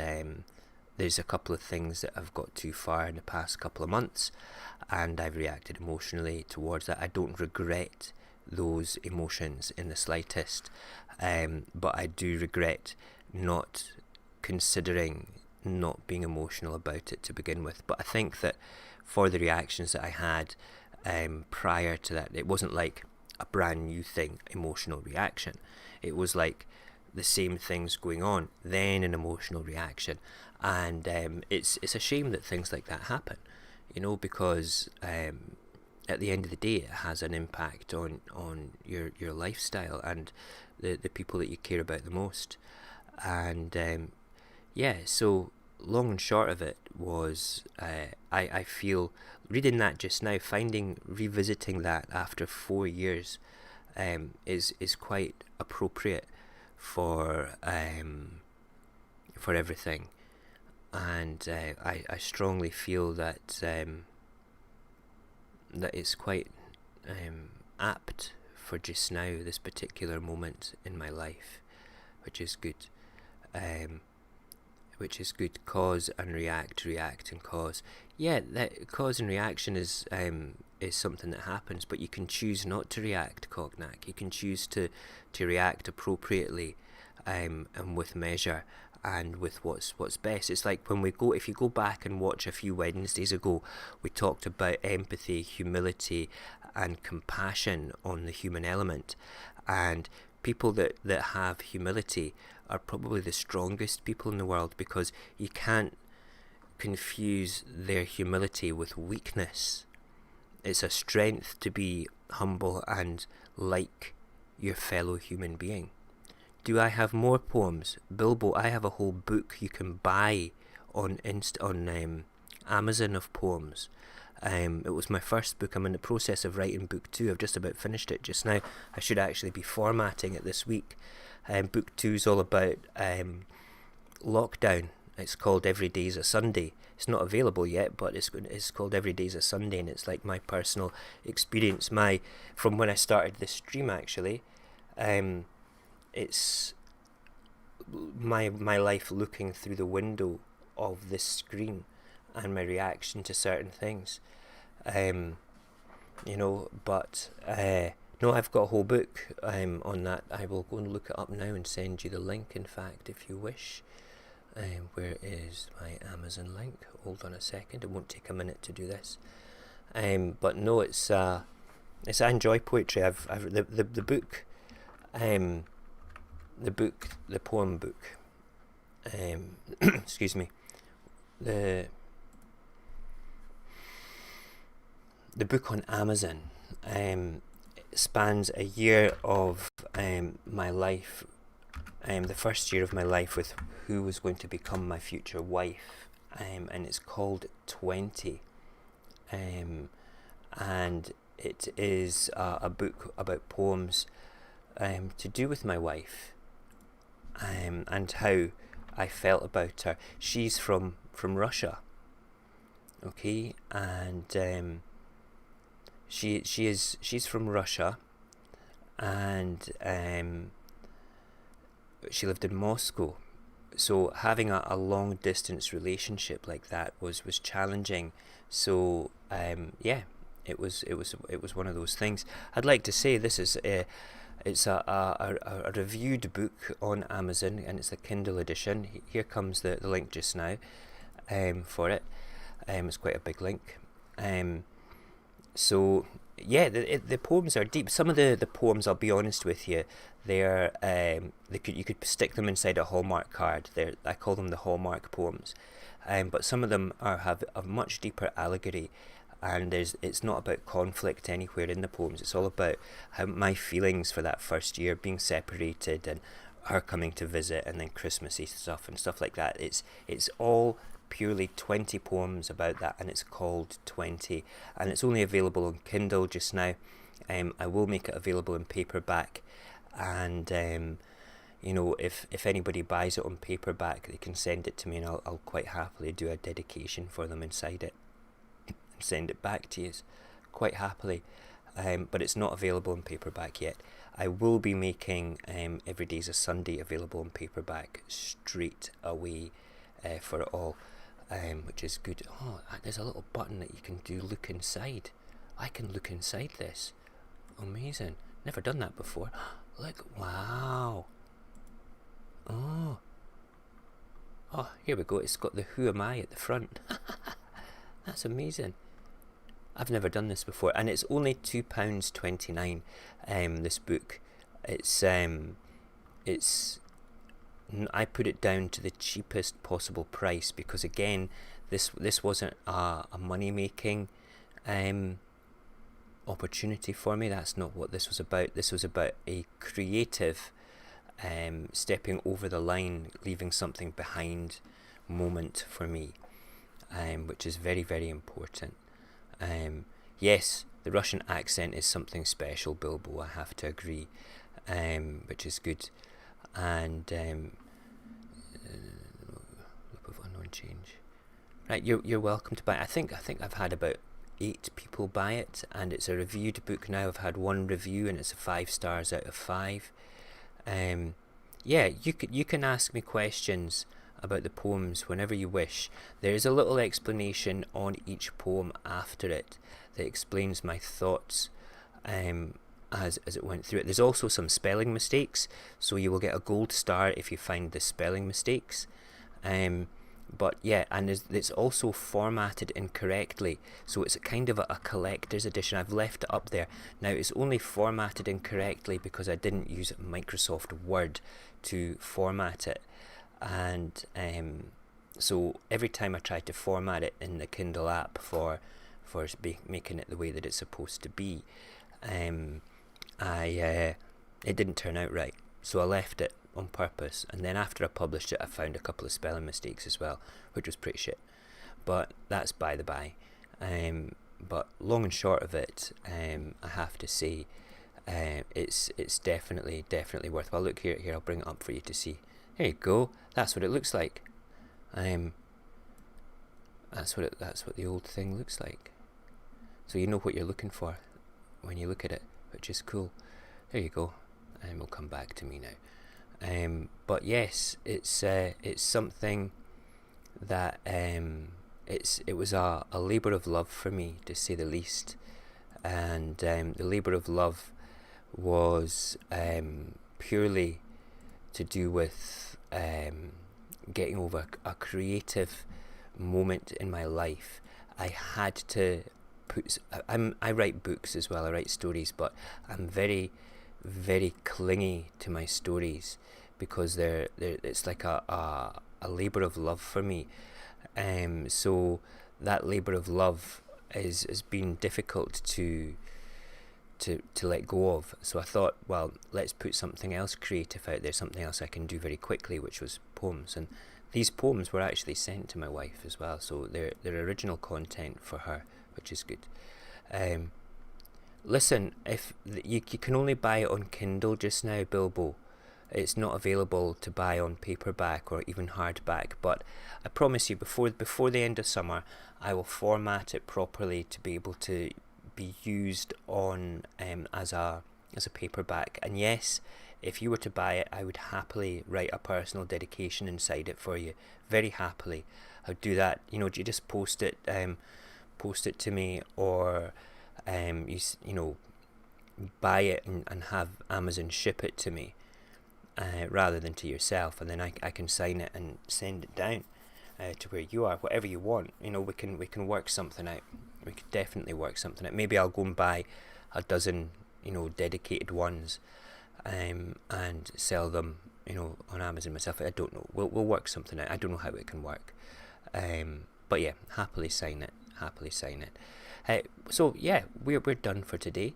there's a couple of things that have got too far in the past couple of months, and I've reacted emotionally towards that. I don't regret those emotions in the slightest, but I do regret not considering not being emotional about it to begin with. But I think that for the reactions that I had prior to that, it wasn't like a brand new thing, emotional reaction. It was like the same things going on, then an emotional reaction. And it's a shame that things like that happen, because at the end of the day, it has an impact on your lifestyle and the people that you care about the most. And so long and short of it was, I feel, reading that just now, revisiting that after 4 years is quite appropriate for everything. And I strongly feel that that it's quite apt for just now, this particular moment in my life, which is good. Cause and react and cause. Yeah, that cause and reaction is something that happens, but you can choose not to react, Cognac. You can choose to react appropriately, and with measure, and with what's best. It's like if you go back and watch a few Wednesdays ago, we talked about empathy, humility, and compassion on the human element. And people that have humility are probably the strongest people in the world, because you can't confuse their humility with weakness. It's a strength to be humble and like your fellow human being. Do I have more poems? Bilbo, I have a whole book you can buy on Amazon of poems. It was my first book. I'm in the process of writing book 2. I've just about finished it just now. I should actually be formatting it this week. Book 2 is all about lockdown. It's called Every Day's a Sunday. It's not available yet, but it's called Every Day's a Sunday, and it's like my personal experience, from when I started this stream actually. It's my life looking through the window of this screen and my reaction to certain things. But no, I've got a whole book on that. I will go and look it up now and send you the link, in fact, if you wish. Where is my Amazon link? Hold on a second, it won't take a minute to do this. But no, it's I enjoy poetry. I've the book, the poem book. Excuse me. The book on Amazon spans a year of my life. The first year of my life with who was going to become my future wife, and it's called 20, and it is a book about poems to do with my wife, and how I felt about her. She's from Russia, okay, and she's from Russia, and she lived in Moscow. So having a long distance relationship like that was challenging. So it was one of those things. I'd like to say this is it's a reviewed book on Amazon, and it's a Kindle edition. Here comes the link just now for it. It's quite a big link. So yeah, the poems are deep. Some of the poems, I'll be honest with you, they're you could stick them inside a Hallmark card. I call them the Hallmark poems. But some of them have a much deeper allegory, and it's not about conflict anywhere in the poems. It's all about how my feelings for that first year, being separated, and her coming to visit, and then Christmassy stuff and stuff like that. It's all purely 20 poems about that, and it's called 20, and it's only available on Kindle just now. I will make it available in paperback, and if anybody buys it on paperback, they can send it to me, and I'll quite happily do a dedication for them inside it and send it back to you quite happily. But it's not available in paperback yet. I will be making Every Day's a Sunday available in paperback straight away for it all. Which is good. Oh, there's a little button that you can do look inside. I can look inside this. Amazing. Never done that before. Look, wow. Oh, here we go. It's got the Who Am I at the front. That's amazing. I've never done this before, and it's only £2.29. This book. I put it down to the cheapest possible price because, again, this wasn't a money-making opportunity for me. That's not what this was about. This was about a creative stepping over the line, leaving something behind moment for me, which is very, very important. Yes, the Russian accent is something special, Bilbo, I have to agree, which is good. And loop of unknown change. Right, you're welcome to buy it. I think I've had about 8 people buy it, and it's a reviewed book now. I've had one review, and it's a 5 stars out of 5. Yeah, you can ask me questions about the poems whenever you wish. There is a little explanation on each poem after it that explains my thoughts as it went through it. There's also some spelling mistakes, so you will get a gold star if you find the spelling mistakes. But yeah, and it's also formatted incorrectly, so it's a kind of a collector's edition. I've left it up there. Now, it's only formatted incorrectly because I didn't use Microsoft Word to format it, and so every time I try to format it in the Kindle app for making it the way that it's supposed to be, it didn't turn out right, so I left it. on purpose, and then after I published it I found a couple of spelling mistakes as well, which was pretty shit, but that's by the by. But long and short of it, I have to say, it's definitely worthwhile. Look here, I'll bring it up for you to see. There you go. That's what it looks like. That's what the old thing looks like. So you know what you're looking for when you look at it, which is cool. There you go. And we'll come back to me now. But yes, it's something that it was a labour of love for me, to say the least. And the labour of love was purely to do with getting over a creative moment in my life. I had to I write books as well, I write stories, but I'm very, very clingy to my stories because they're it's like a labour of love for me. So that labour of love has been difficult to let go of. So I thought, well, let's put something else creative out there, something else I can do very quickly, which was poems. And these poems were actually sent to my wife as well, so they're original content for her, which is good. Listen, if you can only buy it on Kindle just now, Bilbo. It's not available to buy on paperback or even hardback, but I promise you, before the end of summer, I will format it properly to be able to be used on as a paperback. And yes, if you were to buy it, I would happily write a personal dedication inside it for you, very happily. I'd do that. You just post it to me, or buy it and have Amazon ship it to me, rather than to yourself, and then I can sign it and send it down to where you are, whatever you want. We can work something out. We could definitely work something out. Maybe I'll go and buy a dozen dedicated ones and sell them on Amazon myself. I don't know. We'll work something out. I don't know how it can work, but yeah, happily sign it. So yeah, we're done for today.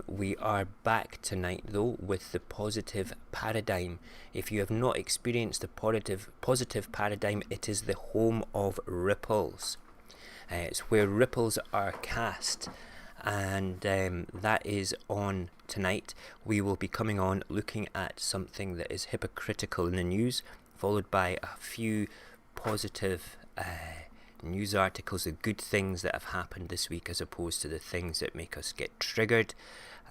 We are back tonight though with the positive paradigm. If you have not experienced the positive paradigm, it is the home of ripples. It's where ripples are cast, and that is on tonight. We will be coming on looking at something that is hypocritical in the news, followed by a few positive news articles, the good things that have happened this week as opposed to the things that make us get triggered.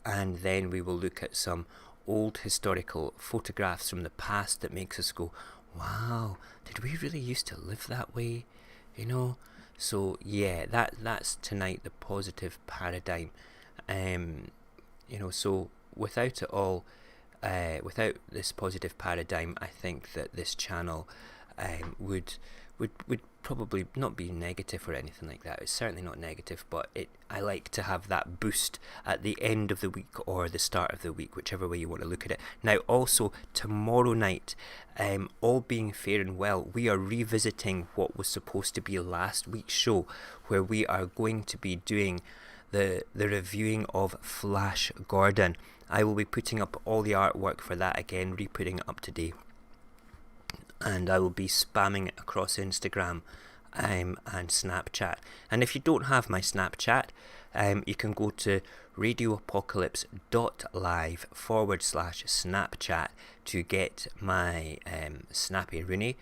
And then we will look at some old historical photographs from the past that makes us go, wow, did we really used to live that way? So yeah, that's tonight, the positive paradigm. So without it all, without this positive paradigm, I think that this channel would probably not be negative or anything like that. It's certainly not negative, but I like to have that boost at the end of the week or the start of the week, whichever way you want to look at it. Now, also tomorrow night, all being fair and well, we are revisiting what was supposed to be last week's show, where we are going to be doing the reviewing of Flash Gordon. I will be putting up all the artwork for that again, re-putting it up today. And I will be spamming it across Instagram and Snapchat. And if you don't have my Snapchat, you can go to radioapocalypse.live/Snapchat to get my Snappy Rooney.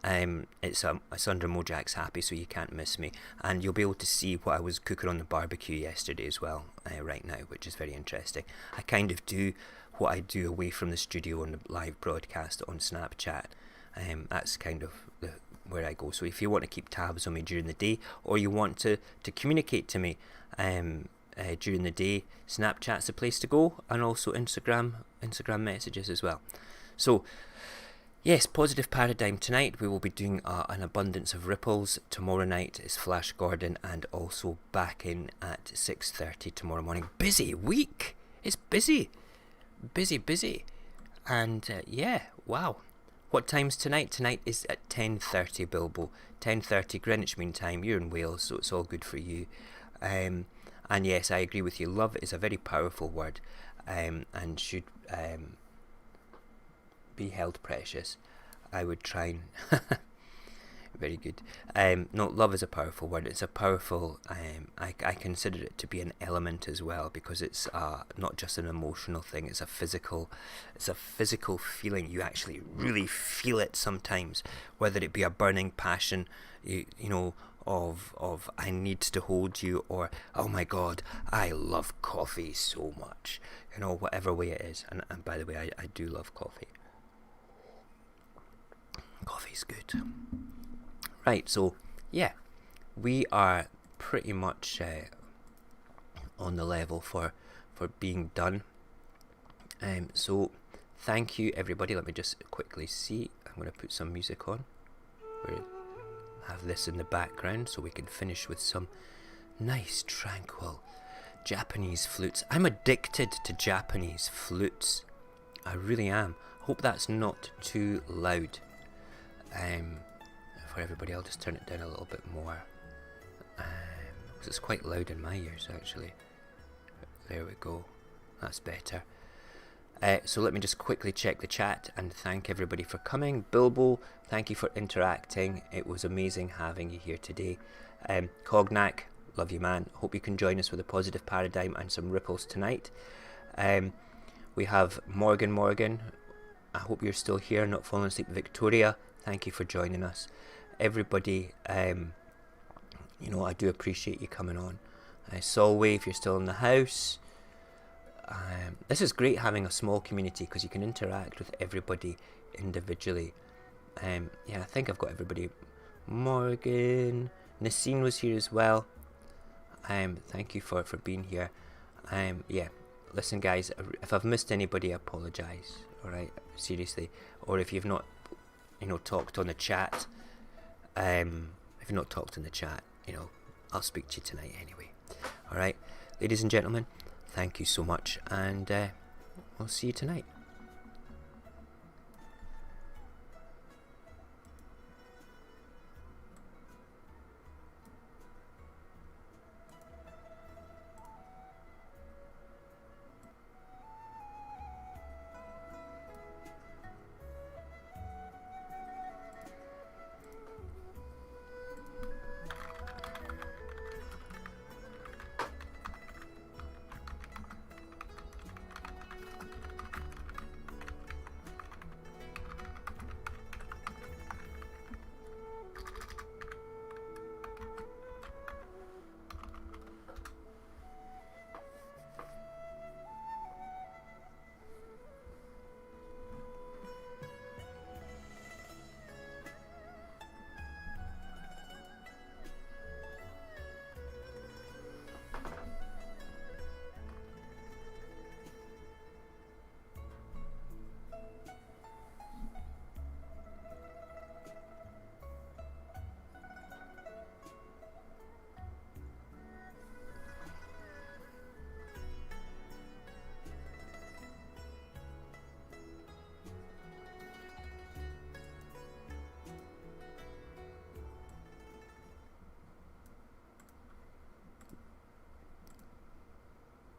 It's under Mojax Happy, so you can't miss me. And you'll be able to see what I was cooking on the barbecue yesterday as well, right now, which is very interesting. I kind of do what I do away from the studio on the live broadcast on Snapchat. That's kind of where I go. So if you want to keep tabs on me during the day, or you want to communicate to me during the day, Snapchat's the place to go, and also Instagram messages as well. So yes, positive paradigm tonight. We will be doing an abundance of ripples. Tomorrow night is Flash Gordon, and also back in at 6:30 tomorrow morning. Busy week. It's busy, and yeah, wow. What time's tonight? Tonight is at 10:30, Bilbo. 10:30 Greenwich Mean Time. You're in Wales, so it's all good for you. And yes, I agree with you. Love is a very powerful word, and should be held precious. I would try and very good. No, love is a powerful word. It's a powerful. I consider it to be an element as well, because it's not just an emotional thing. It's a physical. It's a physical feeling. You actually really feel it sometimes, whether it be a burning passion, you know, of I need to hold you, or oh my God, I love coffee so much. You know, whatever way it is. And by the way, I do love coffee. Coffee's good. Right, so yeah, we are pretty much on the level for being done. So thank you everybody. Let me just quickly see. I'm going to put some music on. We'll have this in the background so we can finish with some nice tranquil Japanese flutes. I'm addicted to Japanese flutes. I really am. Hope that's not too loud. For everybody, I'll just turn it down a little bit more, because it's quite loud in my ears actually. There we go, that's better. So let me just quickly check the chat and thank everybody for coming. Bilbo, thank you for interacting. It was amazing having you here today. Cognac, love you man. Hope you can join us with a positive paradigm and some ripples tonight. We have Morgan. I hope you're still here, not falling asleep. Victoria, thank you for joining us. Everybody, you know, I do appreciate you coming on. Solway, if you're still in the house. This is great having a small community because you can interact with everybody individually. Yeah, I think I've got everybody. Morgan, Nassim was here as well. Thank you for being here. Yeah, listen guys, if I've missed anybody, I apologise. Alright, seriously. Or if you've not, you know, talked on the chat, if you've not talked in the chat, you know, I'll speak to you tonight anyway. Alright, ladies and gentlemen, thank you so much, and we'll see you tonight.